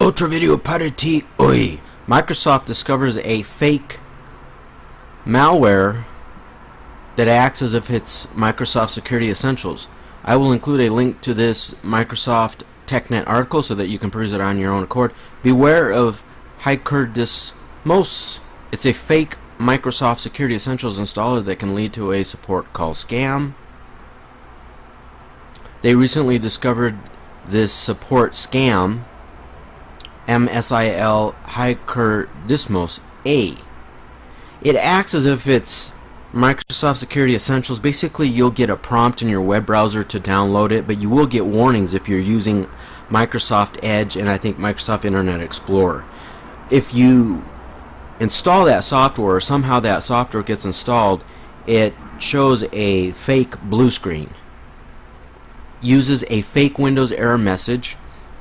Ultra video parity. Oi. Microsoft discovers a fake malware that acts as if it's Microsoft Security Essentials. I will include a link to this Microsoft TechNet article so that you can peruse it on your own accord. Beware of Hicurdismos. It's a fake Microsoft Security Essentials installer that can lead to a support call scam. They recently discovered this support scam, MSIL Hicurdismos A. It acts as if it's Microsoft Security Essentials. Basically, you'll get a prompt in your web browser to download it, but you will get warnings if you're using Microsoft Edge and I think Microsoft Internet Explorer. If you install that software or somehow that software gets installed, it shows a fake blue screen. Uses a fake Windows error message,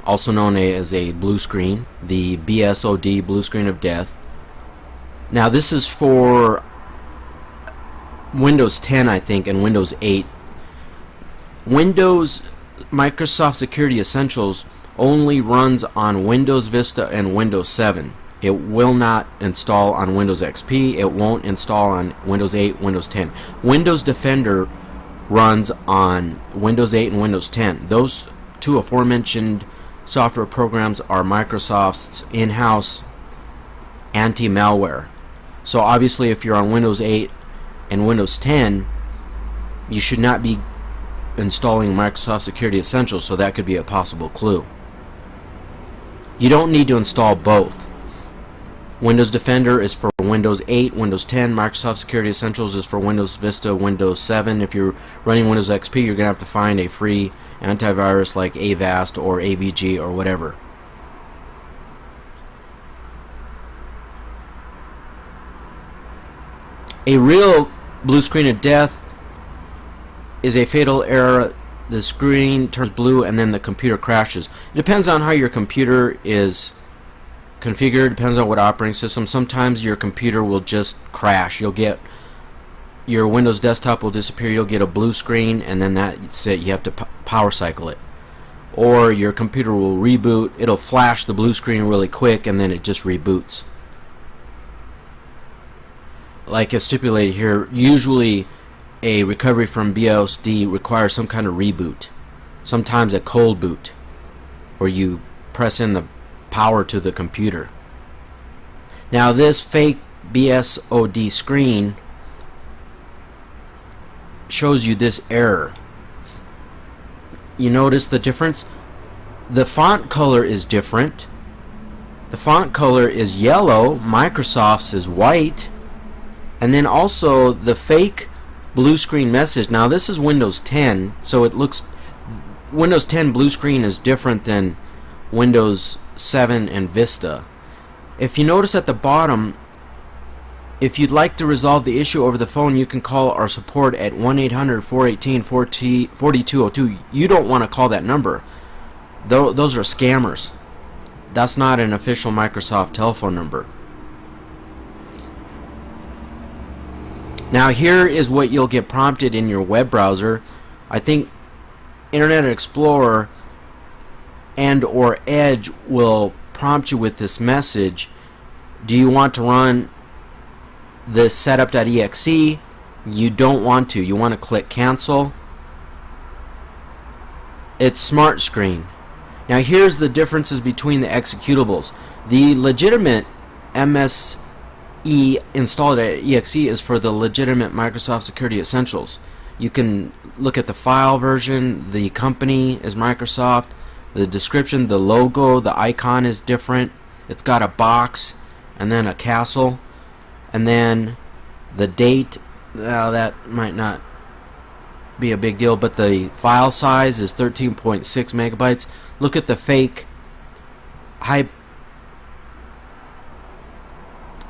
also known as a blue screen, the BSOD, blue screen of death. Now this is for Windows 10, I think, and Windows 8. Windows Microsoft Security Essentials only runs on Windows Vista and Windows 7. It will not install on Windows XP. It won't install on Windows 8, Windows 10. Windows Defender runs on Windows 8 and Windows 10. Those two aforementioned software programs are Microsoft's in-house anti-malware. So obviously if you're on Windows 8 and Windows 10, you should not be installing Microsoft Security Essentials, so that could be a possible clue. You don't need to install both. Windows Defender is for Windows 8, Windows 10. Microsoft Security Essentials is for Windows Vista, Windows 7. If you're running Windows XP, you're going to have to find a free antivirus like Avast or AVG or whatever. A real blue screen of death is a fatal error. The screen turns blue and then the computer crashes. It depends on how your computer is configured, depends on what operating system. Sometimes your computer will just crash. You'll get your Windows desktop will disappear, you'll get a blue screen, and then that's it. You have to power cycle it. Or your computer will reboot, it'll flash the blue screen really quick, and then it just reboots. Like it's stipulated here, usually a recovery from BSOD requires some kind of reboot. Sometimes a cold boot, where you press in the power to the computer. Now this fake BSOD screen shows you this error. You notice the difference? The font color is different. The font color is yellow, Microsoft's is white, and then also the fake blue screen message. Now this is Windows 10, so it looks, Windows 10 blue screen is different than Windows 7 and Vista. If you notice at the bottom, if you'd like to resolve the issue over the phone, you can call our support at 1-800-418-4202. You don't want to call that number. Those are scammers. That's not an official Microsoft telephone number. Now here is what you'll get prompted in your web browser. I think Internet Explorer and or Edge will prompt you with this message. Do you want to run this setup.exe? You don't want to. You want to click cancel. It's smart screen. Now here's the differences between the executables. The legitimate MSE installed at exe is for the legitimate Microsoft Security Essentials. You can look at the file version, the company is Microsoft, the description, the logo, the icon is different. It's got a box and then a castle, and then the date, that might not be a big deal, but the file size is 13.6 megabytes. Look at the fake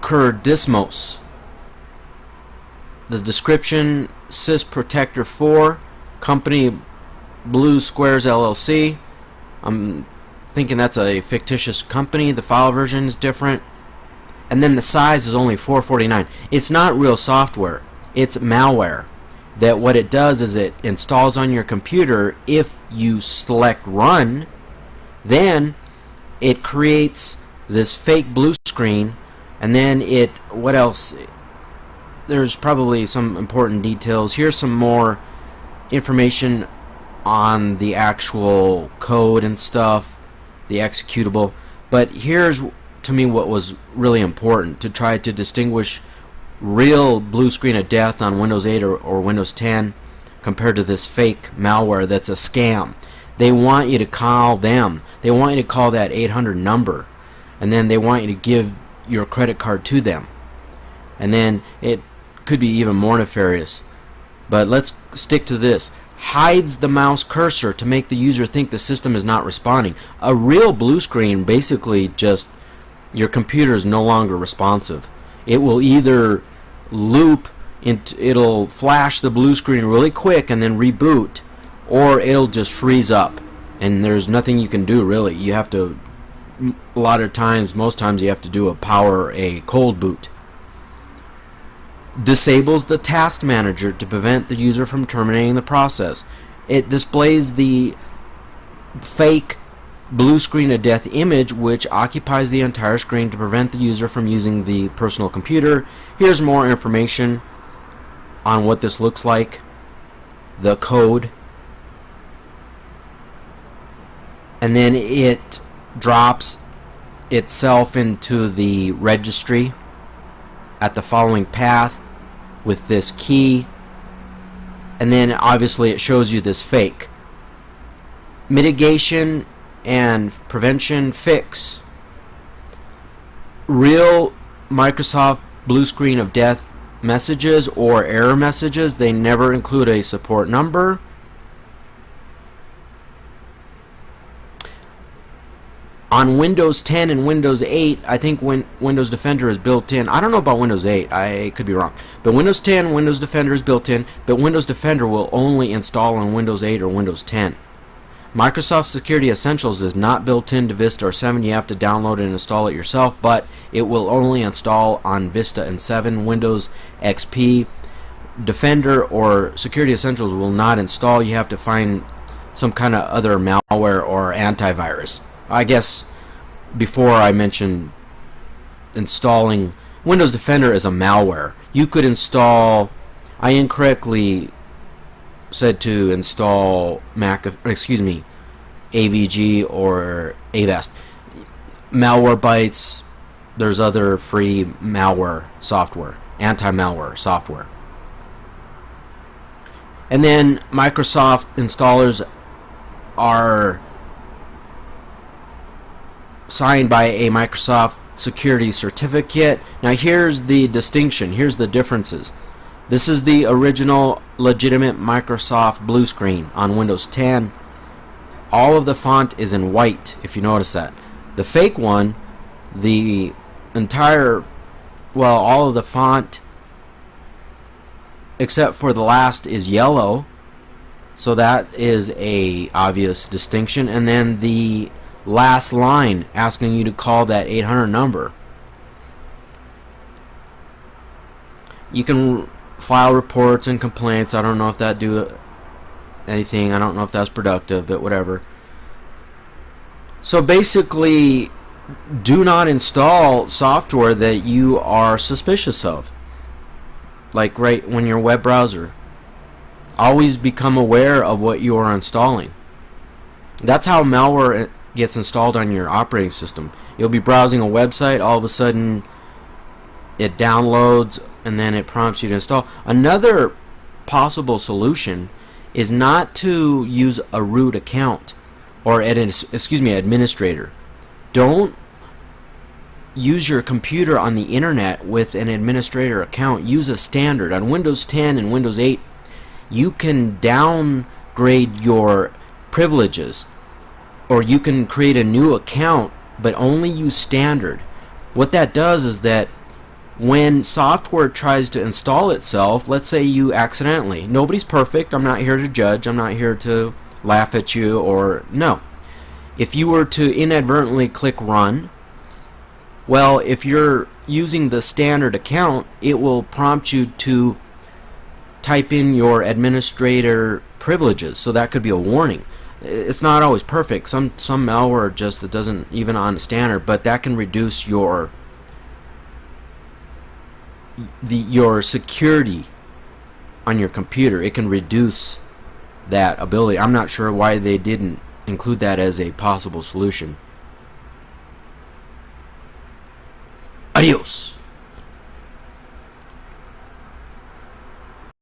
Hicurdismos. The description, Sys Protector 4, company Blue Squares LLC. I'm thinking that's a fictitious company. The file version is different. And then the size is only 449. It's not real software. It's malware. That what it does is it installs on your computer. If you select run, then it creates this fake blue screen, and then what else? There's probably some important details. Here's some more information on the actual code and stuff, the executable. But here's, to me, what was really important to try to distinguish real blue screen of death on Windows 8 or Windows 10 compared to this fake malware that's a scam. They want you to call them. They want you to call that 800 number, and then they want you to give your credit card to them. And then it could be even more nefarious. But let's stick to this. Hides the mouse cursor to make the user think the system is not responding. A real blue screen basically just, your computer is no longer responsive. It will either loop, it'll flash the blue screen really quick and then reboot, or it'll just freeze up and there's nothing you can do really. You have to, a lot of times, most times you have to do a cold boot. Disables the task manager to prevent the user from terminating the process. It displays the fake blue screen of death image, which occupies the entire screen to prevent the user from using the personal computer. Here's more information on what this looks like, the code, and then it drops itself into the registry at the following path with this key, and then obviously it shows you this fake. Mitigation and prevention fix. Real Microsoft blue screen of death messages or error messages, they never include a support number. On Windows 10 and Windows 8, I think when Windows Defender is built in. I don't know about Windows 8, I could be wrong. But Windows 10, Windows Defender is built in, but Windows Defender will only install on Windows 8 or Windows 10. Microsoft Security Essentials is not built into Vista or 7. You have to download and install it yourself, but it will only install on Vista and 7. Windows XP, Defender, or Security Essentials will not install. You have to find some kind of other malware or antivirus. I guess before I mentioned installing Windows Defender as a malware. You could install, I incorrectly said to install AVG or Avast. Malwarebytes, there's other free malware software, anti-malware software. And then Microsoft installers are signed by a Microsoft security certificate. Now here's the distinction, here's the differences. This is the original legitimate Microsoft blue screen on Windows 10. All of the font is in white, if you notice that. The fake one, the entire, well, all of the font except for the last is yellow, so that is a obvious distinction. And then the last line asking you to call that 800 number. You can file reports and complaints. I don't know if that do anything. I don't know if that's productive, but whatever. So basically, do not install software that you are suspicious of. Like right when your web browser. Always become aware of what you are installing. That's how malware gets installed on your operating system. You'll be browsing a website, all of a sudden it downloads and then it prompts you to install. Another possible solution is not to use a root account or administrator. Don't use your computer on the internet with an administrator account. Use a standard. On Windows 10 and Windows 8, you can downgrade your privileges, or you can create a new account but only use standard. What that does is that when software tries to install itself, let's say you accidentally, nobody's perfect, I'm not here to judge, I'm not here to laugh at you, or no. If you were to inadvertently click run, well, if you're using the standard account, it will prompt you to type in your administrator privileges, so that could be a warning. It's not always perfect. Some malware just, it doesn't even on standard, but that can reduce your security on your computer. It can reduce that ability. I'm not sure why they didn't include that as a possible solution. Adios.